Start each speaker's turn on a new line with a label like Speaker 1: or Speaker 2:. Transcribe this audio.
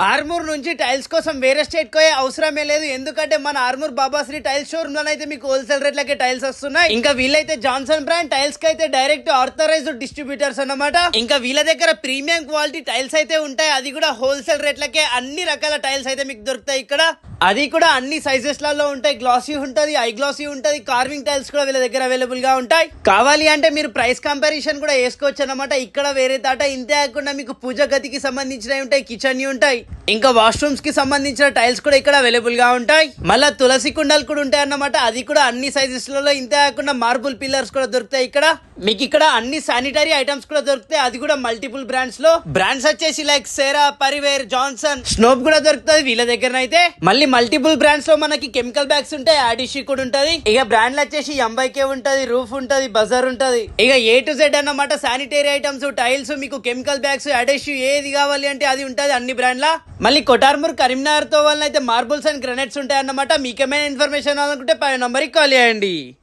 Speaker 1: ఆర్మూర్ నుంచి టైల్స్ కోసం వేరే స్టేట్ కోయే అవసరమే లేదు. ఎందుకంటే మన ఆర్మూర్ బాబాశ్రీ టైల్స్ షోరూమ్ లో అయితే మీకు హోల్సేల్ రేట్లకే టైల్స్ వస్తున్నాయి. ఇంకా వీళ్ళైతే జాన్సన్ బ్రాండ్ టైల్స్ కి అయితే డైరెక్ట్ ఆథరైజ్డ్ డిస్ట్రిబ్యూటర్స్ అన్నమాట. ఇంకా వీళ్ళ దగ్గర ప్రీమియం క్వాలిటీ టైల్స్ అయితే ఉంటాయి. అది కూడా హోల్సేల్ రేట్లకే అన్ని రకాల టైల్స్ అయితే మీకు దొరుకుతాయి ఇక్కడ. అది కూడా అన్ని సైజెస్ లలో ఉంటాయి. గ్లాసీ ఉంటది, ఐ గ్లాసీ ఉంటది, కార్వింగ్ టైల్స్ కూడా వీళ్ళ దగ్గర అవైలబుల్ గా ఉంటాయి. కావాలి అంటే మీరు ప్రైస్ కంపారిజన్ కూడా వేసుకోవచ్చు అన్నమాట. ఇక్కడ వేరే తాట ఇంతే కాకుండా మీకు పూజ గదికి సంబంధించినవి ఉంటాయి, కిచెన్ ఉంటాయి, ఇంకా వాష్రూమ్స్ కి సంబంధించిన టైల్స్ కూడా ఇక్కడ అవైలబుల్ గా ఉంటాయి. మళ్ళా తులసి కుండలు కూడా ఉంటాయి అన్నమాట. అది కూడా అన్ని సైజెస్ లలో ఇంతే కాకుండా మార్బుల్ పిల్లర్స్ కూడా దొరుకుతాయి ఇక్కడ. మీకు ఇక్కడ అన్ని శానిటరీ ఐటమ్స్ కూడా దొరుకుతాయి. అది కూడా మల్టిపుల్ బ్రాండ్స్ లో. బ్రాండ్స్ వచ్చేసి లైక్ సేరా, పరివేర్, జాన్సన్, స్నోప్ కూడా దొరుకుతుంది వీళ్ళ దగ్గర అయితే. మళ్ళీ మల్టిపుల్ బ్రాండ్స్ లో మనకి కెమికల్ బ్యాగ్స్ ఉంటాయి, ఆడిషి కూడా ఉంటది. ఇక బ్రాండ్లు వచ్చేసి ఎంబైకే ఉంటది, రూఫ్ ఉంటది, బజార్ ఉంటది. ఇక ఏ టు జెడ్ అన్నమాట. శానిటరీ ఐటమ్స్, టైల్స్, మీకు కెమికల్ బ్యాగ్స్, అడేషి ఏది కావాలి అంటే అది ఉంటది అన్ని బ్రాండ్ల. మళ్ళీ కొటార్మూర్, కరీంనగర్ తో వాళ్ళైతే మార్బుల్స్ అండ్ గ్రనైట్స్ ఉంటాయి అన్నమాట. మీకేమైనా ఇన్ఫర్మేషన్ అనుకుంటే పై నంబర్కి కాల్ చేయండి.